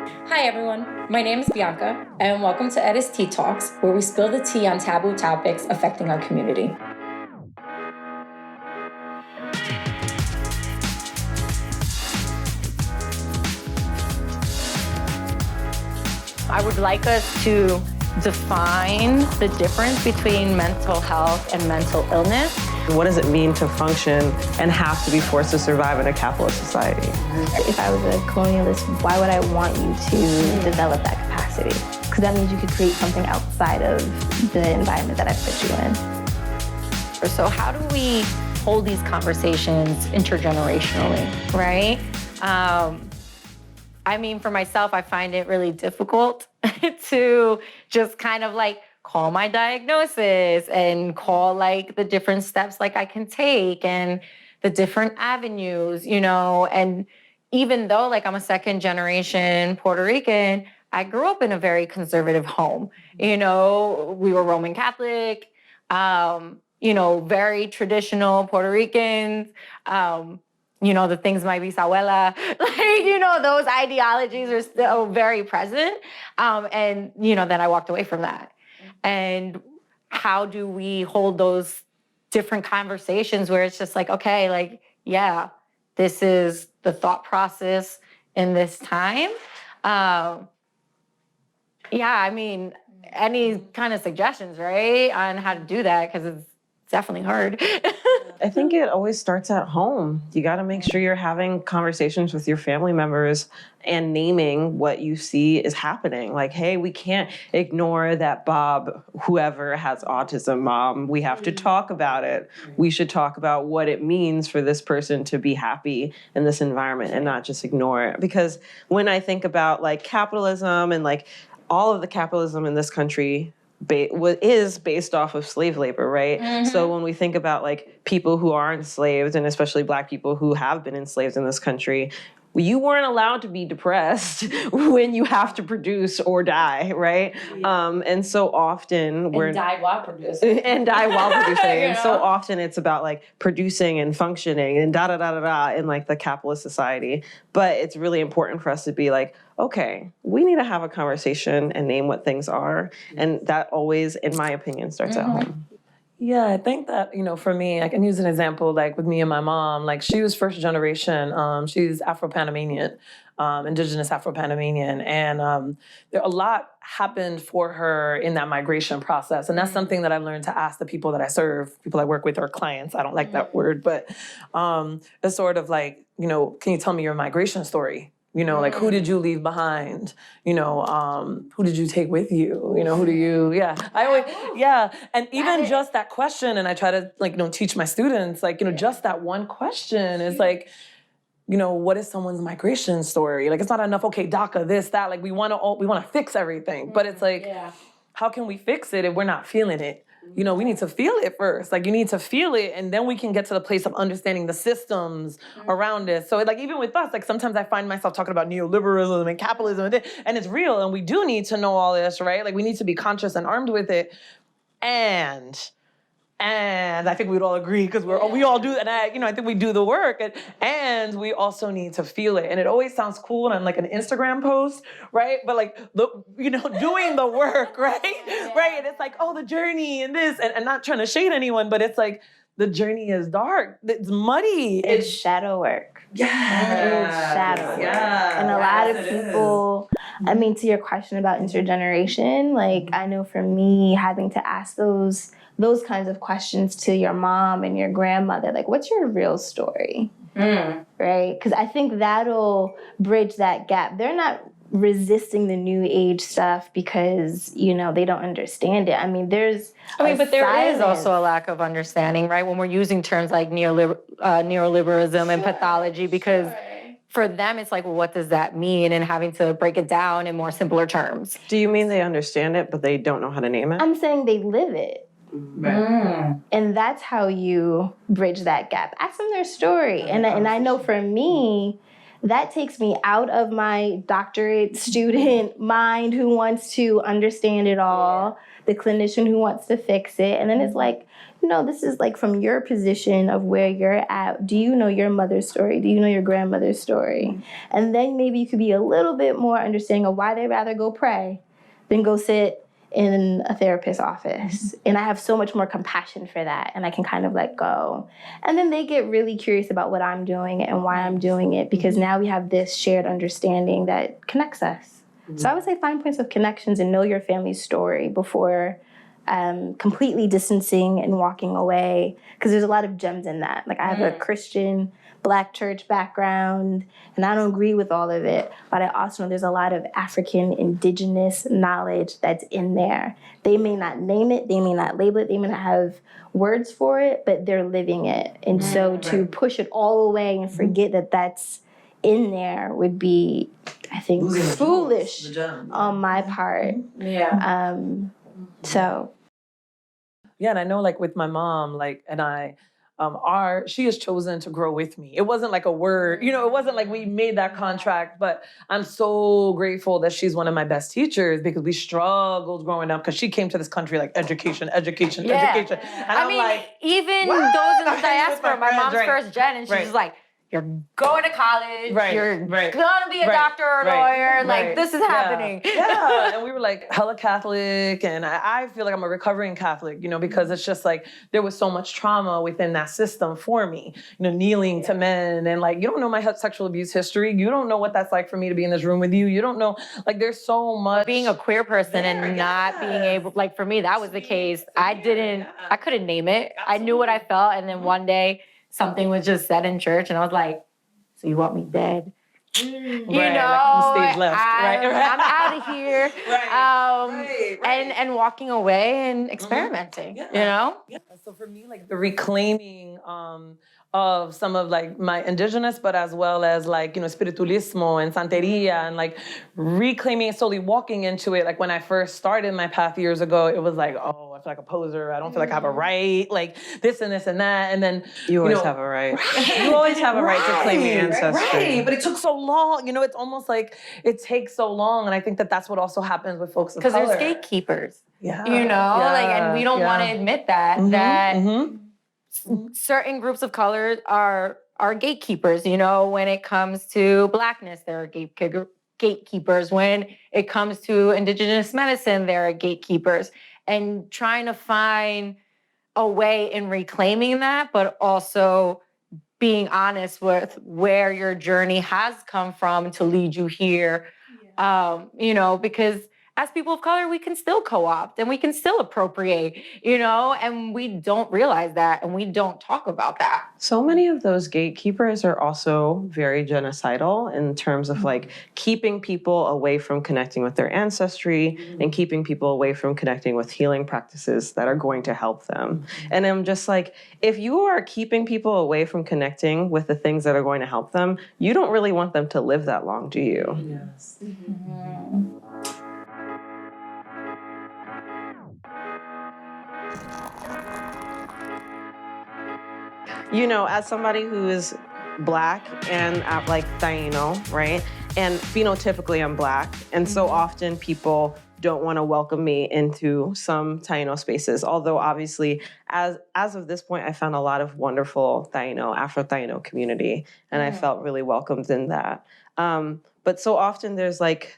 Hi everyone, my name is Bianca, and welcome to Eres Tea Talks, where we spill the tea on taboo topics affecting our community. I would like us to define the difference between mental health and mental illness. What does it mean to function and have to be forced to survive in a capitalist society? If I was a colonialist, why would I want you to develop that capacity? Because that means you could create something outside of the environment that I put you in. So how do we hold these conversations intergenerationally, right? I mean, for myself, I find it really difficult to just kind of like call my diagnosis and call like the different steps like I can take and the different avenues, and even though like I'm a second generation Puerto Rican, I grew up in a very conservative home. We were Roman Catholic, very traditional Puerto Ricans. The things my bisabuela, those ideologies are still very present. And then I walked away from that. And how do we hold those different conversations where it's just like, okay, like, yeah, this is the thought process in this time. Any kind of suggestions, right, on how to do that, because it's definitely hard. I think it always starts at home. You got to make sure you're having conversations with your family members and naming what you see is happening. Like, hey, we can't ignore that Bob, whoever has autism, Mom. We have to talk about it. We should talk about what it means for this person to be happy in this environment and not just ignore it. Because when I think about like capitalism and like all of the capitalism in this country is based off of slave labor, right? Mm-hmm. So when we think about like people who are enslaved, and especially Black people who have been enslaved in this country, you weren't allowed to be depressed when you have to produce or die, right? Yeah. And so often we're... And die while producing. And so often it's about like producing and functioning and da-da-da-da-da in like the capitalist society. But it's really important for us to be like, okay, we need to have a conversation and name what things are. And that always, in my opinion, starts at home. Yeah, I think that, for me, I can use an example, like with me and my mom, like she was first generation, she's Afro-Panamanian, indigenous Afro-Panamanian. And a lot happened for her in that migration process. And that's something that I've learned to ask the people that I serve, people I work with, or clients. I don't like that word, but it's sort of like, can you tell me your migration story? Like, who did you leave behind? Who did you take with you? Who do you, And even just that question, and I try to teach my students, just that one question is like, what is someone's migration story? Like, it's not enough, okay, DACA, this, that, like we want to fix everything. But it's like, how can we fix it if we're not feeling it? We need to feel it first. Like, you need to feel it, and then we can get to the place of understanding the systems around it. So, like, even with us, like, sometimes I find myself talking about neoliberalism and capitalism, and it's real, and we do need to know all this, right? Like, we need to be conscious and armed with it. And I think we'd all agree, because we all do, and I think we do the work, and we also need to feel it. And it always sounds cool on like an Instagram post, right? But like doing the work, right? Yeah. Right? And it's like, oh, the journey and this, and not trying to shade anyone, but it's like the journey is dark, it's muddy, it's shadow work. Yeah, it's shadow work. And a lot of people. I mean, to your question about intergeneration, like I know for me, having to ask those kinds of questions to your mom and your grandmother, like, what's your real story? Right? Because I think that'll bridge that gap. They're not resisting the new age stuff because, they don't understand it. I mean, there is also a lack of understanding, right? When we're using terms like neoliberalism and pathology, because for them, it's like, well, what does that mean? And having to break it down in more simpler terms. Do you mean they understand it, but they don't know how to name it? I'm saying they live it. And that's how you bridge that gap. Ask them their story. And I know for me, that takes me out of my doctorate student mind who wants to understand it all, the clinician who wants to fix it. And then it's like, know, this is like from your position of where you're at. Do you know your mother's story? Do you know your grandmother's story? And then maybe you could be a little bit more understanding of why they'd rather go pray than go sit in a therapist's office. And I have so much more compassion for that, and I can kind of let go. And then they get really curious about what I'm doing and why I'm doing it, because now we have this shared understanding that connects us. So I would say find points of connections and know your family's story before completely distancing and walking away, because there's a lot of gems in that. Like I have a Christian Black church background, and I don't agree with all of it, but I also know there's a lot of African indigenous knowledge that's in there. They may not name it, they may not label it, they may not have words for it, but they're living it. And so to push it all away and forget that that's in there would be, I think, foolish on my part. So. Yeah, and I know like with my mom, like, and I, she has chosen to grow with me. It wasn't like a word, you know, it wasn't like we made that contract, but I'm so grateful that she's one of my best teachers, because we struggled growing up, because she came to this country like education. And I mean, like, even what? those in the With diaspora, my friends, mom's first gen, and she's just like, you're going to college, you're gonna be a doctor or a lawyer, like this is happening. Yeah, and we were like hella Catholic, and I feel like I'm a recovering Catholic, you know, because it's just like there was so much trauma within that system for me, you know, kneeling to men, and like, you don't know my sexual abuse history, you don't know what that's like for me to be in this room with you, you don't know, like there's so much. Being a queer person and not being able, like for me, that was the case. I couldn't name it. I knew what I felt, and then one day, something was just said in church, and I was like, so you want me dead? You know, like stage left. I'm out of here. And walking away and experimenting, you know? Yeah. So for me, like the reclaiming of some of like my indigenous, but as well as like, you know, spiritualismo and santeria, and like reclaiming it, slowly walking into it. Like when I first started my path years ago, it was like, oh, I feel like a poser. I don't feel like I have a right, like this and this and that. And then you always have a right. You always have a right to claim your ancestry. Right, but it took so long. You know, it's almost like it takes so long. And I think that that's what also happens with folks of color. Because there's gatekeepers. Yeah. You know, like, and we don't want to admit that, certain groups of color are gatekeepers. You know, when it comes to Blackness, there are gatekeepers. When it comes to indigenous medicine, there are gatekeepers. And trying to find a way in reclaiming that, but also being honest with where your journey has come from to lead you here. You know, because as people of color, we can still co-opt and we can still appropriate, you know, and we don't realize that, and we don't talk about that. So many of those gatekeepers are also very genocidal in terms of like keeping people away from connecting with their ancestry and keeping people away from connecting with healing practices that are going to help them. And I'm just like, if you are keeping people away from connecting with the things that are going to help them, you don't really want them to live that long, do you? Yes. You know, as somebody who is Black and like Taino, right? And phenotypically I'm Black. And so often people don't want to welcome me into some Taino spaces. Although obviously, as of this point, I found a lot of wonderful Taino, Afro-Taino community. And I felt really welcomed in that. But so often there's like,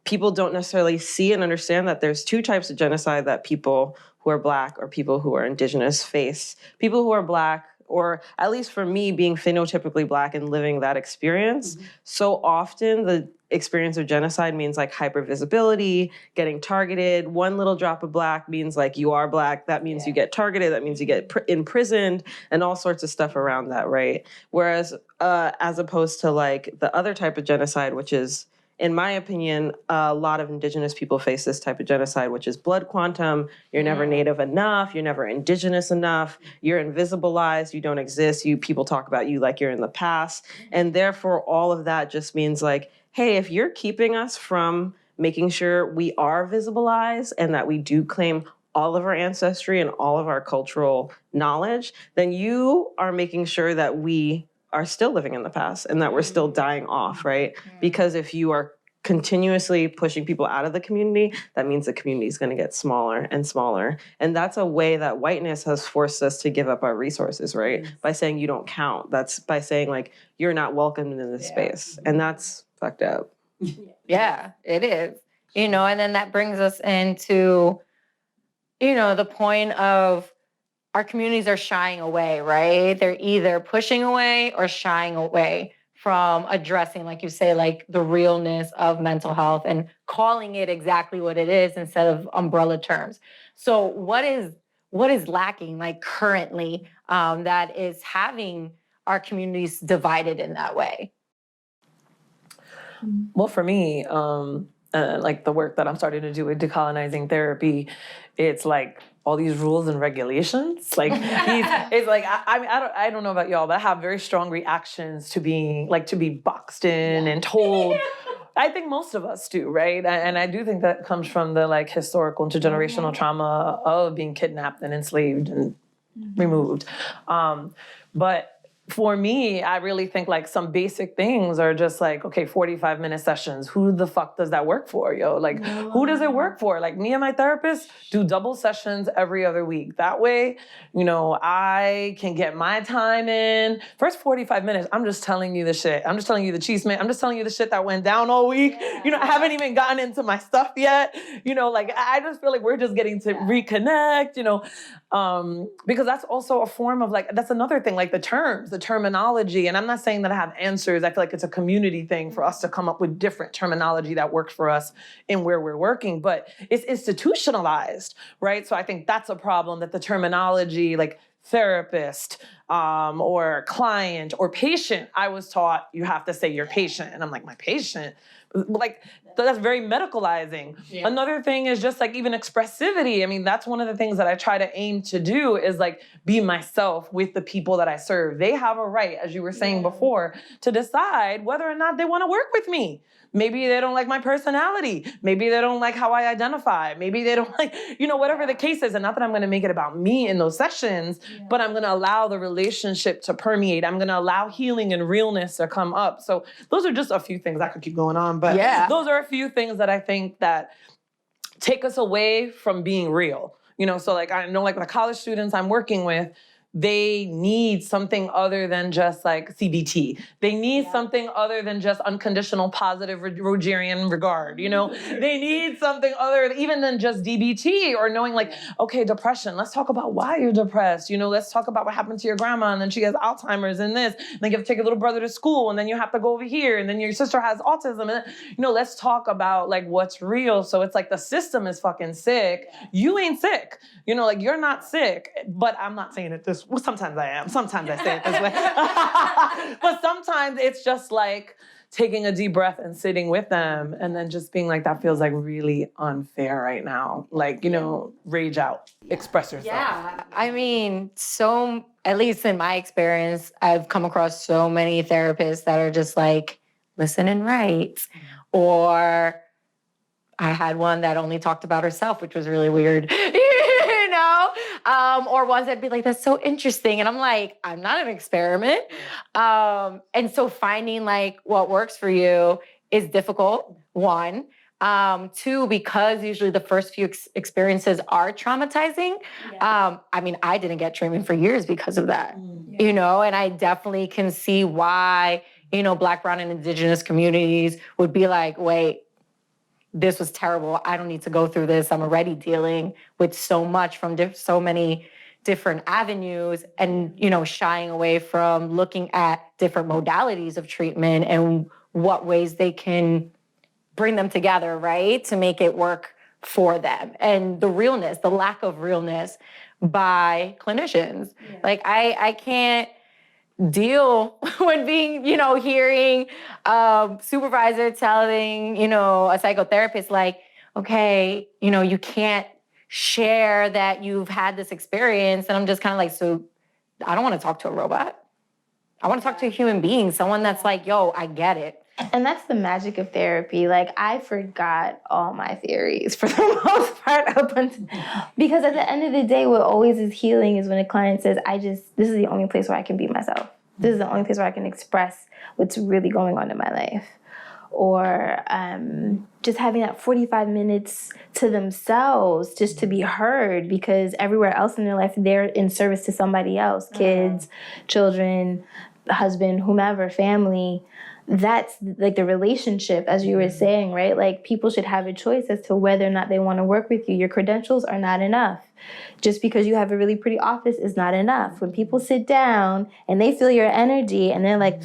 people don't necessarily see and understand that there's two types of genocide that people who are Black or people who are indigenous face. People who are Black, or at least for me, being phenotypically Black and living that experience, so often the experience of genocide means like hypervisibility, getting targeted. One little drop of Black means like you are Black. That means you get targeted. That means you get imprisoned and all sorts of stuff around that, right? Whereas as opposed to like the other type of genocide, which is, in my opinion, a lot of indigenous people face this type of genocide, which is blood quantum. You're never Native enough. You're never indigenous enough. You're invisibilized. You don't exist. People talk about you like you're in the past. And therefore, all of that just means like, hey, if you're keeping us from making sure we are visibilized and that we do claim all of our ancestry and all of our cultural knowledge, then you are making sure that we are still living in the past and that we're still dying off, right? Because if you are continuously pushing people out of the community, that means the community is going to get smaller and smaller. And that's a way that whiteness has forced us to give up our resources, right? By saying you don't count. That's by saying like, you're not welcomed in this space. And that's fucked up. Yeah, it is. And then that brings us into, the point of our communities are shying away, right? They're either pushing away or shying away from addressing, like you say, like the realness of mental health and calling it exactly what it is instead of umbrella terms. So what is lacking, like currently, that is having our communities divided in that way? Well, for me, like the work that I'm starting to do with decolonizing therapy, it's like all these rules and regulations. Like it's like I don't know about y'all, but I have very strong reactions to being to be boxed in and told. I think most of us do, right? And I do think that comes from the historical intergenerational trauma of being kidnapped and enslaved and removed. But for me, I really think some basic things are just okay, 45-minute sessions. Who the fuck does that work for, yo? Who does it work for? Me and my therapist do double sessions every other week. That way, I can get my time in. First 45 minutes, I'm just telling you the shit. I'm just telling you the cheese man. I'm just telling you the shit that went down all week. I haven't even gotten into my stuff yet. I just feel like we're just getting to reconnect, because that's also a form of that's another thing, the terms, the terminology. And I'm not saying that I have answers. I feel like it's a community thing for us to come up with different terminology that works for us in where we're working, but it's institutionalized, right? So I think that's a problem, that the terminology therapist or client or patient, I was taught you have to say you're patient. And I'm like, my patient? That's very medicalizing. Yeah. Another thing is just even expressivity. I mean, that's one of the things that I try to aim to do is be myself with the people that I serve. They have a right, as you were saying before, to decide whether or not they want to work with me. Maybe they don't like my personality. Maybe they don't like how I identify. Maybe they don't like, whatever the case is. And not that I'm going to make it about me in those sessions, but I'm going to allow the relationship to permeate. I'm going to allow healing and realness to come up. So those are just a few things. I could keep going on, but those are a few things that I think that take us away from being real. So I know the college students I'm working with, they need something other than just CBT. They need something other than just unconditional positive Rogerian regard. They need something other even than just DBT, or knowing okay, depression. Let's talk about why you're depressed. Let's talk about what happened to your grandma, and then she has Alzheimer's and this. And then you have to take your little brother to school, and then you have to go over here, and then your sister has autism. And let's talk about what's real. So it's the system is fucking sick. You ain't sick. You're not sick. But I'm not saying it this way. Well, sometimes I am. Sometimes I say it this way. But sometimes it's just taking a deep breath and sitting with them and then just being that feels really unfair right now. Rage out, express yourself. Yeah. I mean, at least in my experience, I've come across so many therapists that are just listen and write. Or I had one that only talked about herself, which was really weird. Or ones that'd be that's so interesting. And I'm I'm not an experiment. And so finding what works for you is difficult, one. Two, because usually the first few experiences are traumatizing. I didn't get treatment for years because of that, and I definitely can see why, Black, brown, and indigenous communities would be wait, this was terrible. I don't need to go through this. I'm already dealing with so much from so many different avenues, and, shying away from looking at different modalities of treatment and what ways they can bring them together, right? To make it work for them. And the realness, the lack of realness by clinicians. I can't deal with being, hearing supervisor telling, a psychotherapist okay, you can't share that you've had this experience. And I'm just kind of so I don't want to talk to a robot. I want to talk to a human being, someone that's yo, I get it. And that's the magic of therapy. I forgot all my theories for the most part because at the end of the day, what always is healing is when a client says, this is the only place where I can be myself. This is the only place where I can express what's really going on in my life. or just having that 45 minutes to themselves just to be heard, because everywhere else in their life, they're in service to somebody else, kids, children, husband, whomever, family. That's like the relationship, as you were saying, right? Like people should have a choice as to whether or not they want to work with you. Your credentials are not enough. Just because you have a really pretty office is not enough. When people sit down and they feel your energy and they're like,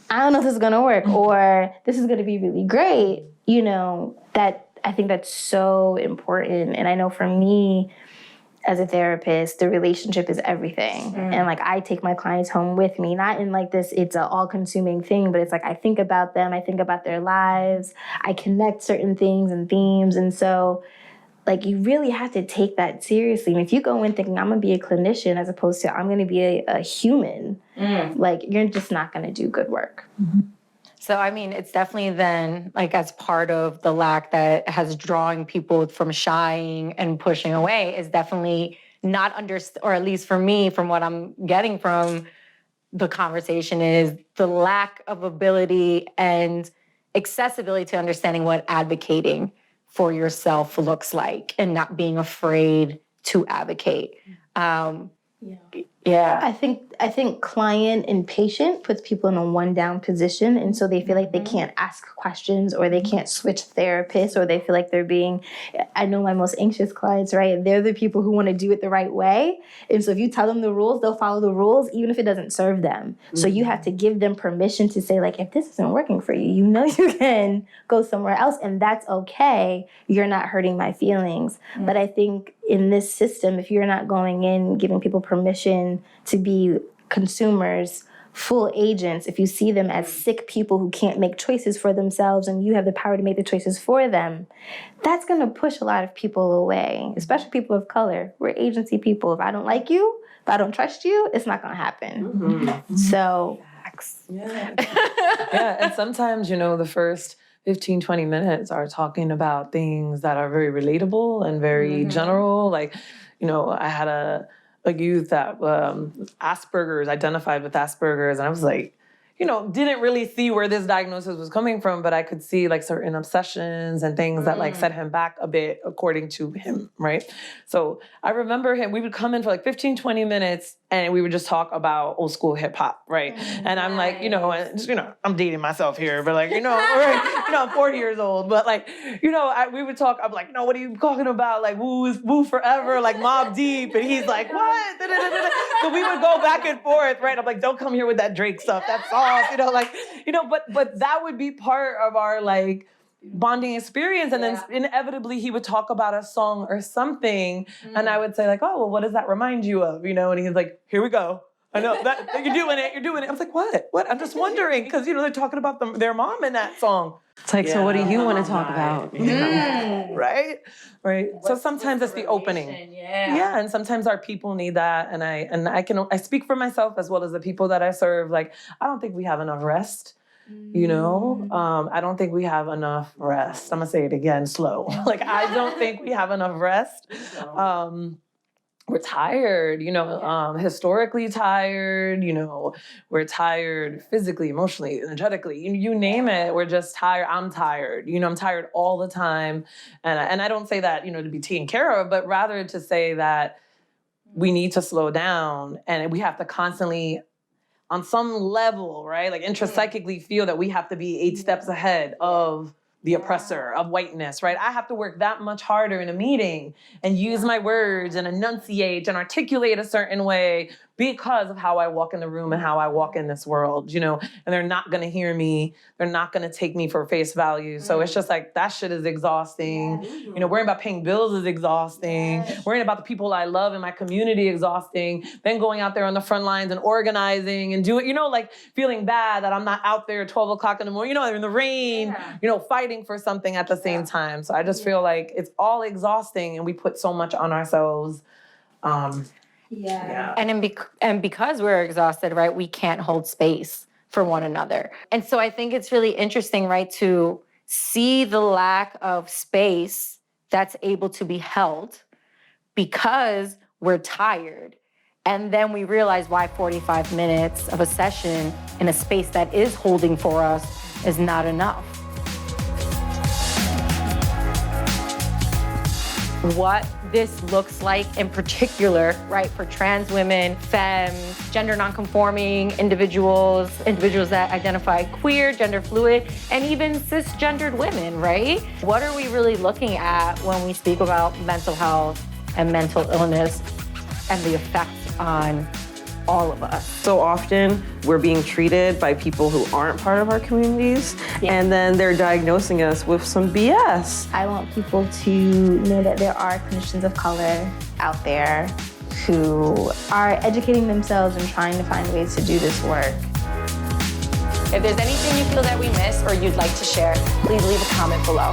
I don't know if this is going to work, or this is going to be really great, you know, that I think that's so important. And I know for me, as a therapist, the relationship is everything. And like I take my clients home with me, not in like this, it's an all-consuming thing, but it's like I think about them, I think about their lives, I connect certain things and themes. And so like you really have to take that seriously. And if you go in thinking I'm gonna be a clinician as opposed to I'm gonna be a human, like you're just not gonna do good work. So, I mean, it's definitely then, like, as part of the lack that has drawing people from shying and pushing away is definitely not or at least for me, from what I'm getting from the conversation, is the lack of ability and accessibility to understanding what advocating for yourself looks like and not being afraid to advocate. Yeah. I think client and patient puts people in a one down position, and so they feel like they can't ask questions or they can't switch therapists, or they feel like they're being, I know my most anxious clients, right? They're the people who want to do it the right way. And so if you tell them the rules, they'll follow the rules even if it doesn't serve them. So you have to give them permission to say like, if this isn't working for you, you know you can go somewhere else and that's okay. You're not hurting my feelings. But I think in this system, if you're not going in, giving people permission to be consumers, full agents, if you see them as sick people who can't make choices for themselves and you have the power to make the choices for them, that's going to push a lot of people away, especially people of color. We're agency people. If I don't like you, if I don't trust you, it's not going to happen. So, Yeah, and sometimes, you know, the first 15, 20 minutes are talking about things that are very relatable and very general. Like, you know, I had a youth that Asperger's, identified with Asperger's, and I was like, you know, didn't really see where this diagnosis was coming from, but I could see like certain obsessions and things that like set him back a bit according to him, right? So I remember him, we would come in for like 15, 20 minutes and we would just talk about old school hip hop, right? And I'm like, you know, and just, you know, I'm dating myself here, but like, you know, I'm 40 years old, but like, you know, we would talk, I'm like, no, what are you talking about? Like woo forever, like Mob Deep. And he's like, what? So we would go back and forth, right? I'm like, don't come here with that Drake stuff. That's soft, you know, like, you know, but that would be part of our like bonding experience. And then inevitably he would talk about a song or something. And I would say like, oh, well, what does that remind you of? You know, and he's like, here we go. I know that you're doing it. I was like, what? I'm just wondering, because, you know, they're talking about their mom in that song. It's like, so what do you want to talk about? Right? So sometimes it's the opening. Yeah, and sometimes our people need that. And I speak for myself as well as the people that I serve. Like, I don't think we have enough rest. You know, I don't think we have enough rest. I'm gonna say it again, slow. Like, I don't think we have enough rest. We're tired, you know, historically tired, you know, we're tired physically, emotionally, energetically, you name it. We're just tired. I'm tired, you know, I'm tired all the time. And I don't say that, you know, to be taken care of, but rather to say that we need to slow down and we have to constantly, on some level, right, like intrapsychically feel that we have to be 8 steps ahead of the oppressor, of whiteness, right? I have to work that much harder in a meeting and use my words and enunciate and articulate a certain way because of how I walk in the room and how I walk in this world, you know, and they're not gonna hear me. They're not gonna take me for face value. So it's just like, that shit is exhausting. You know, worrying about paying bills is exhausting. Worrying about the people I love in my community, exhausting. Then going out there on the front lines and organizing and doing, you know, like feeling bad that I'm not out there at 12 o'clock in the morning, you know, in the rain, you know, fighting for something at the same time. So I just feel like it's all exhausting and we put so much on ourselves. And because we're exhausted, right, we can't hold space for one another. And so I think it's really interesting, right, to see the lack of space that's able to be held because we're tired. And then we realize why 45 minutes of a session in a space that is holding for us is not enough. what this looks like in particular, right, for trans women, femmes, gender nonconforming individuals, individuals that identify queer, gender fluid, and even cisgendered women, right? What are we really looking at when we speak about mental health and mental illness and the effects on all of us? So often we're being treated by people who aren't part of our communities, and then they're diagnosing us with some BS. I want people to know that there are clinicians of color out there who are educating themselves and trying to find ways to do this work. If there's anything you feel that we missed or you'd like to share, please leave a comment below.